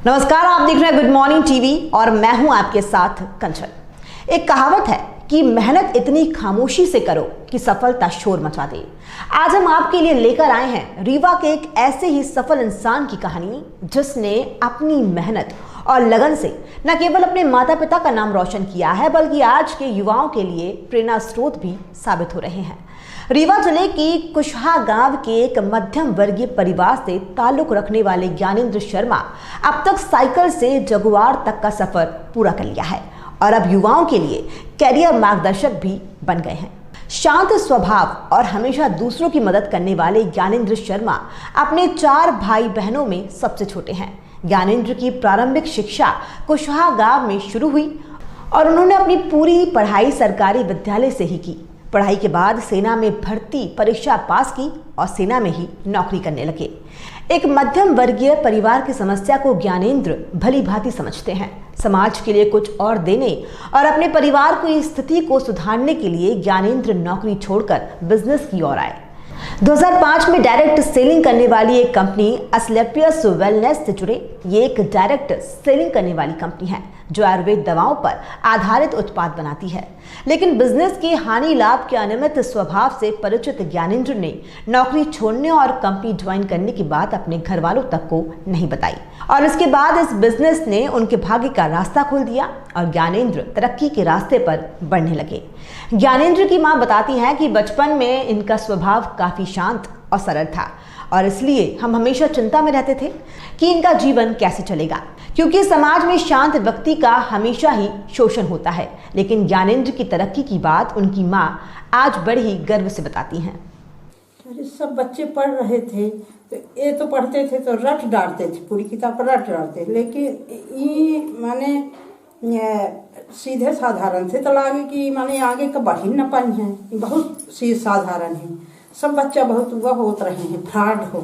नमस्कार, आप देख रहे हैं गुड मॉर्निंग टीवी और मैं हूं आपके साथ कंचन। एक कहावत है कि मेहनत इतनी खामोशी से करो कि सफलता शोर मचा दे। आज हम आपके लिए लेकर आए हैं रीवा के एक ऐसे ही सफल इंसान की कहानी जिसने अपनी मेहनत और लगन से न केवल अपने माता पिता का नाम रोशन किया है बल्कि आज के युवाओं के लिए प्रेरणा स्रोत भी साबित हो रहे हैं। रीवा जिले की कुशहा गांव के एक मध्यम वर्गीय परिवार से ताल्लुक रखने वाले ज्ञानेंद्र शर्मा अब तक साइकिल से जगुआर तक का सफर पूरा कर लिया है और अब युवाओं के लिए कैरियर मार्गदर्शक भी बन गए हैं। शांत स्वभाव और हमेशा दूसरों की मदद करने वाले ज्ञानेंद्र शर्मा अपने 4 भाई बहनों में सबसे छोटे हैं। ज्ञानेंद्र की प्रारंभिक शिक्षा कुशहा गांव में शुरू हुई और उन्होंने अपनी पूरी पढ़ाई सरकारी विद्यालय से ही की। पढ़ाई के बाद सेना में भर्ती परीक्षा पास की और सेना में ही नौकरी करने लगे। एक मध्यम वर्गीय परिवार की समस्या को ज्ञानेंद्र भली भांति समझते हैं। समाज के लिए कुछ और देने और अपने परिवार की स्थिति को सुधारने के लिए ज्ञानेंद्र नौकरी छोड़कर बिजनेस की ओर आए। 2005 में डायरेक्ट सेलिंग करने वाली एक कंपनी असलेपियस वेलनेस से जुड़े। ये एक डायरेक्ट सेलिंग करने वाली कंपनी है जो आयुर्वेद दवाओं पर आधारित उत्पाद बनाती है। लेकिन बिजनेस के हानि लाभ के अनियमित स्वभाव से परिचित ज्ञानेंद्र ने नौकरी छोड़ने और कंपनी ज्वाइन करने की बात अपने घर वालों तक को नहीं बताई और इसके बाद इस बिजनेस ने उनके भाग्य का रास्ता खोल दिया और ज्ञानेंद्र तरक्की के रास्ते पर बढ़ने लगे। ज्ञानेंद्र की मां बताती हैं कि बचपन में इनका स्वभाव काफी शांत और सरल था और इसलिए हम हमेशा चिंता में रहते थे कि इनका जीवन कैसे चलेगा, क्योंकि समाज में शांत व्यक्ति का हमेशा ही शोषण होता है। लेकिन ज्ञानेंद्र की तरक्की की बात उनकी मां आज बड़े ही गर्व से बताती हैं। अरे सब बच्चे पढ़ रहे थे तो ये तो पढ़ते थे तो रट डालते थे, पूरी किताब रट डालते, लेकिन ये माने सीधे साधारण थे तो लागे कि माने आगे का बढ़ी न पाई है। बहुत सीधे साधारण है, सब बच्चा बहुत वह होते रहे हैं, फ्रॉड हो।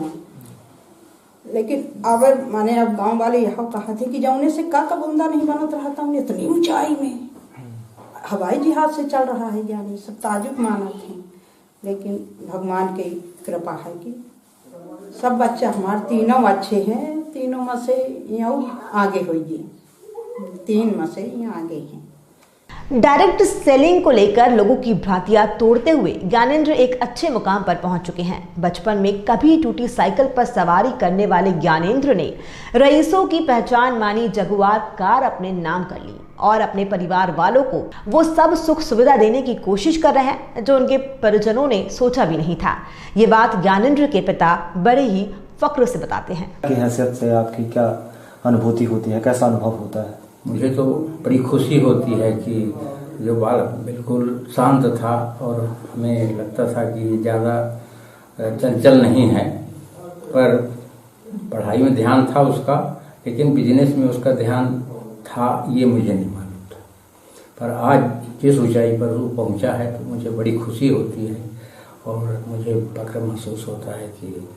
लेकिन अब माने अब गांव वाले यह कहा थे कि जौने से का बूंदा नहीं बनत रहा था इतनी ऊंचाई में हवाई जहाज से चल रहा है, यानी सब ताजुब माना थे। लेकिन भगवान की कृपा है कि सब बच्चा हमारे तीनों अच्छे हैं, तीनों में से यहाँ आगे होइए, 3 में से यहाँ आगे हैं। डायरेक्ट सेलिंग को लेकर लोगों की भ्रांतियां तोड़ते हुए ज्ञानेंद्र एक अच्छे मुकाम पर पहुंच चुके हैं। बचपन में कभी टूटी साइकिल पर सवारी करने वाले ज्ञानेंद्र ने रईसों की पहचान मानी जगुआर कार अपने नाम कर ली और अपने परिवार वालों को वो सब सुख सुविधा देने की कोशिश कर रहे हैं जो उनके परिजनों ने सोचा भी नहीं था। ये बात ज्ञानेंद्र के पिता बड़े ही फक्र से बताते हैं। की हैसियत से आपकी क्या अनुभूति होती है, कैसा अनुभव होता है? मुझे तो बड़ी खुशी होती है कि जो बालक बिल्कुल शांत था और हमें लगता था कि ज़्यादा चंचल नहीं है, पर पढ़ाई में ध्यान था उसका, लेकिन बिजनेस में उसका ध्यान था ये मुझे नहीं मालूम था। पर आज जिस ऊंचाई पर वो पहुंचा है तो मुझे बड़ी खुशी होती है और मुझे फक्र महसूस होता है कि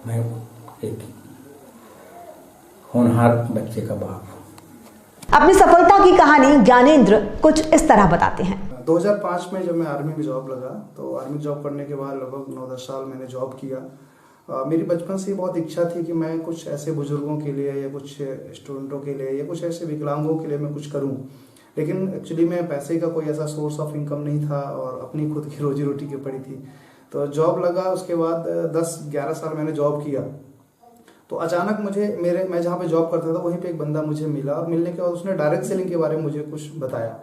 मैं एक होनहार बच्चे का बाप हूँ। अपनी सफलता की कहानी ज्ञानेंद्र कुछ इस तरह बताते हैं। 2005 में जब मैं आर्मी में जॉब लगा तो आर्मी जॉब करने के बाद लगभग 9-10 साल मैंने जॉब किया। मेरी बचपन से बहुत इच्छा थी कि मैं कुछ ऐसे बुजुर्गों के लिए या कुछ स्टूडेंटों के लिए या कुछ ऐसे विकलांगों के लिए मैं कुछ करूं। लेकिन एक्चुअली में पैसे का कोई ऐसा सोर्स ऑफ इनकम नहीं था और अपनी खुद की रोजी रोटी की पड़ी थी। तो जॉब लगा, उसके बाद 10-11 साल मैंने जॉब किया। तो अचानक मैं जहाँ पे जॉब करता था वहीं पे एक बंदा मुझे मिला और मिलने के बाद उसने डायरेक्ट सेलिंग के बारे में मुझे कुछ बताया।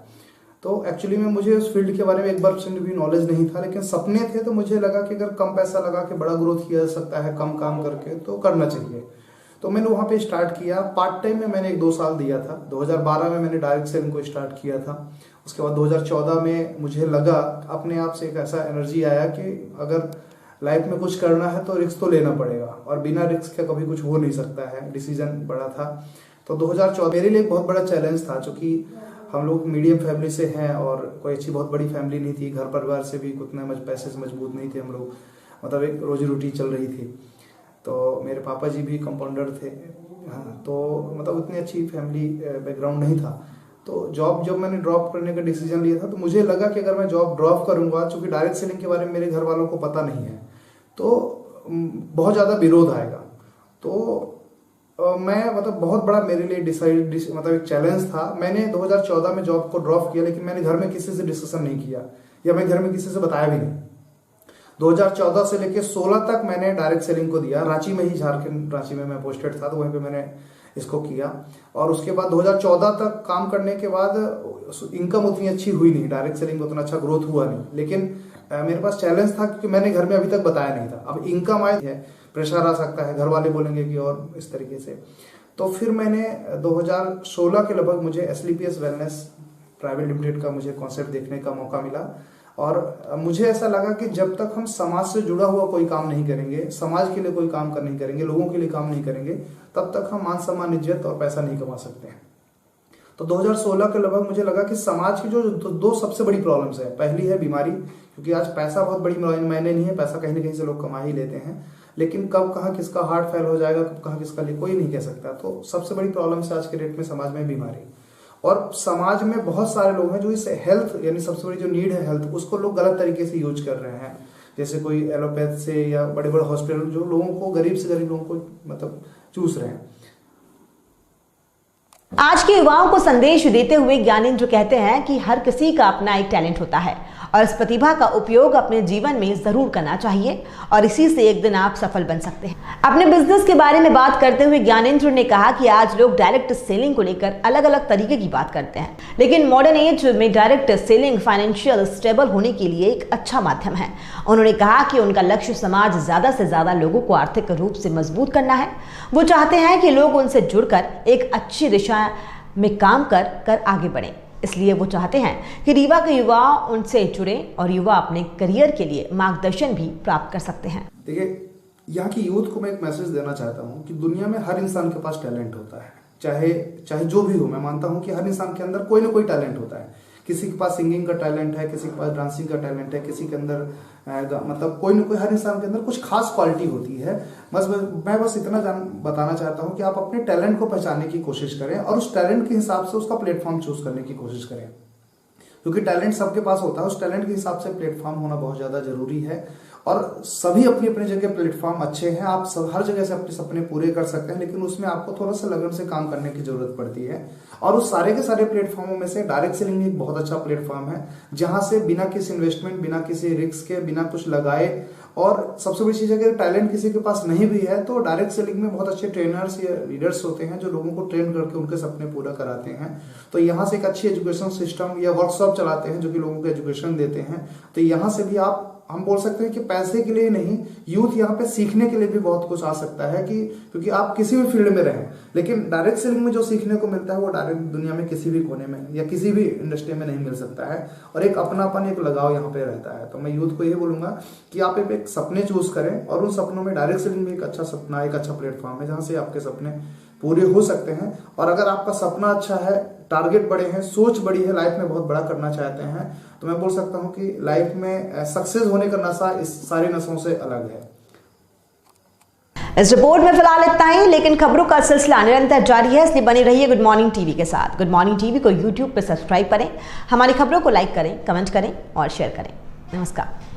तो एक्चुअली में मुझे उस फील्ड के बारे में 1% भी नॉलेज नहीं था, लेकिन सपने थे। तो मुझे लगा कि अगर कम पैसा लगा के बड़ा ग्रोथ किया जा सकता है कम काम करके तो करना चाहिए। तो मैंने वहाँ पे स्टार्ट किया। पार्ट टाइम में मैंने 1-2 साल दिया था। 2012 में मैंने डायरेक्ट सेलिंग को स्टार्ट किया था। उसके बाद 2014 में मुझे लगा अपने आप से एक ऐसा एनर्जी आया कि अगर लाइफ में कुछ करना है तो रिस्क तो लेना पड़ेगा और बिना रिस्क के कभी कुछ हो नहीं सकता है। डिसीजन बड़ा था। तो 2014 मेरे लिए एक बहुत बड़ा चैलेंज था, क्योंकि हम लोग मीडियम फैमिली से हैं और कोई अच्छी बहुत बड़ी फैमिली नहीं थी। घर परिवार से भी उतने पैसे से मजबूत नहीं थे हम लोग, मतलब एक रोजी रोटी चल रही थी। तो मेरे पापा जी भी कंपाउंडर थे। हाँ, तो मतलब उतनी अच्छी फैमिली बैकग्राउंड नहीं था। तो जॉब जब मैंने ड्रॉप करने का डिसीजन लिया था तो मुझे लगा कि अगर मैं जॉब ड्रॉप करूंगा, चूंकि डायरेक्ट सेलिंग के बारे में मेरे घर वालों को पता नहीं है, तो बहुत ज़्यादा विरोध आएगा। तो मैं मतलब बहुत बड़ा मेरे लिए मतलब एक चैलेंज था। मैंने 2014 में जॉब को ड्रॉप किया, लेकिन मैंने घर में किसी से डिस्कशन नहीं किया या मैं घर में किसी से बताया भी नहीं। 2014 से लेकर 16 तक मैंने डायरेक्ट सेलिंग को दिया, रांची में ही, झारखंड रांची में मैं पोस्टेड था, तो वहीं पे मैंने इसको किया। और उसके बाद 2014 तक काम करने के बाद इनकम उतनी अच्छी हुई नहीं, डायरेक्ट सेलिंग में उतना अच्छा ग्रोथ हुआ नहीं, लेकिन मेरे पास चैलेंज था क्योंकि मैंने घर में अभी तक बताया नहीं था। अब इनकम आई है, प्रेशर आ सकता है, घर वाले बोलेंगे कि और इस तरीके से। तो फिर मैंने 2016 के लगभग मुझे SLPS वेलनेस प्राइवेट लिमिटेड का मुझे कॉन्सेप्ट देखने का मौका मिला। और मुझे ऐसा लगा कि जब तक हम समाज से जुड़ा हुआ कोई काम नहीं करेंगे, समाज के लिए कोई काम नहीं करेंगे, लोगों के लिए काम नहीं करेंगे, तब तक हम मान सम्मान, इज्जत और पैसा नहीं कमा सकते हैं। तो 2016 के लगभग मुझे लगा कि समाज की जो दो सबसे बड़ी प्रॉब्लम्स है, पहली है बीमारी, क्योंकि आज पैसा बहुत बड़ी मायने नहीं है, पैसा कहीं ना कहीं से लोग कमा ही लेते हैं, लेकिन कब कहाँ किसका हार्ट फेल हो जाएगा, कब कहाँ किसका लिए कोई नहीं कह सकता। तो सबसे बड़ी प्रॉब्लम है आज के डेट में समाज में बीमारी। और समाज में बहुत सारे लोग हैं जो इस हेल्थ, यानी सबसे बड़ी जो नीड है हेल्थ, उसको लोग गलत तरीके से यूज कर रहे हैं। जैसे कोई एलोपैथ से या बड़े बड़े हॉस्पिटल जो लोगों को, गरीब से गरीब लोगों को मतलब चूस रहे हैं। आज के युवाओं को संदेश देते हुए ज्ञानेंद्र कहते हैं कि हर किसी का अपना एक टैलेंट होता है और इस प्रतिभा का उपयोग अपने जीवन में जरूर करना चाहिए और इसी से एक दिन आप सफल बन सकते हैं। अपने बिजनेस के बारे में बात करते हुए ज्ञानेंद्र ने कहा कि आज लोग डायरेक्ट सेलिंग को लेकर अलग अलग तरीके की बात करते हैं, लेकिन मॉडर्न एज में डायरेक्ट सेलिंग फाइनेंशियल स्टेबल होने के लिए एक अच्छा माध्यम है। उन्होंने कहा कि उनका लक्ष्य समाज ज्यादा से ज्यादा लोगों को आर्थिक रूप से मजबूत करना है। वो चाहते हैं कि लोग उनसे जुड़कर एक अच्छी दिशा में काम कर आगे बढ़ें। इसलिए वो चाहते हैं कि रीवा के युवा उनसे जुड़े और युवा अपने करियर के लिए मार्गदर्शन भी प्राप्त कर सकते हैं। देखिए, यहाँ की यूथ को मैं एक मैसेज देना चाहता हूँ कि दुनिया में हर इंसान के पास टैलेंट होता है, चाहे जो भी हो। मैं मानता हूँ कि हर इंसान के अंदर कोई ना कोई टैलेंट होता है। किसी के पास सिंगिंग का टैलेंट है, किसी के पास डांसिंग का टैलेंट है, किसी के अंदर मतलब कोई ना कोई, हर इंसान के अंदर कुछ खास क्वालिटी होती है। मैं बस इतना बताना चाहता हूँ कि आप अपने टैलेंट को पहचानने की कोशिश करें और उस टैलेंट के हिसाब से उसका प्लेटफॉर्म चूज करने की कोशिश करें, क्योंकि टैलेंट सबके पास होता है। उस टैलेंट के हिसाब से प्लेटफॉर्म होना बहुत ज्यादा जरूरी है और सभी अपनी अपनी जगह प्लेटफॉर्म अच्छे हैं। आप हर जगह से अपने सपने पूरे कर सकते हैं, लेकिन उसमें आपको थोड़ा सा लगन से काम करने की जरूरत पड़ती है। और उस सारे के सारे प्लेटफॉर्मों में से डायरेक्ट सेलिंग एक बहुत अच्छा प्लेटफॉर्म है, जहां से बिना किसी इन्वेस्टमेंट, बिना किसी रिस्क के, बिना कुछ लगाए, और सबसे बड़ी चीज है कि टैलेंट किसी के पास नहीं भी है तो डायरेक्ट सेलिंग में बहुत अच्छे ट्रेनर्स या लीडर्स होते हैं जो लोगों को ट्रेन करके उनके सपने पूरा कराते हैं। तो यहाँ से एक अच्छी एजुकेशन सिस्टम या वर्कशॉप चलाते हैं जो कि लोगों को एजुकेशन देते हैं। तो यहाँ से भी हम बोल सकते हैं कि पैसे के लिए नहीं, यूथ यहाँ पे सीखने के लिए भी बहुत कुछ आ सकता है, कि क्योंकि आप किसी भी फील्ड में रहें, लेकिन डायरेक्ट सेलिंग में जो सीखने को मिलता है वो डायरेक्ट दुनिया में किसी भी कोने में या किसी भी इंडस्ट्री में नहीं मिल सकता है। और एक अपनापन, एक लगाव यहाँ पे रहता है। तो मैं यूथ को ये बोलूंगा कि आप एक सपने चूज करें और उन सपनों में डायरेक्ट सेलिंग भी एक अच्छा सपना, एक अच्छा प्लेटफॉर्म है जहां से आपके सपने पूरे हो सकते हैं। और अगर आपका सपना अच्छा है, टारगेट बड़े हैं, सोच बड़ी है, लाइफ में बहुत बड़ा करना चाहते हैं, तो मैं बोल सकता हूं कि लाइफ में सक्सेस होने का नशा इस सारे नशों से अलग है। इस रिपोर्ट में फिलहाल इतना ही, लेकिन खबरों का सिलसिला निरंतर जारी है, इसलिए बनी रहिए गुड मॉर्निंग टीवी के साथ। गुड मॉर्निंग टीवी को यूट्यूब पर सब्सक्राइब करें, हमारी खबरों को लाइक करें, कमेंट करें और शेयर करें। नमस्कार।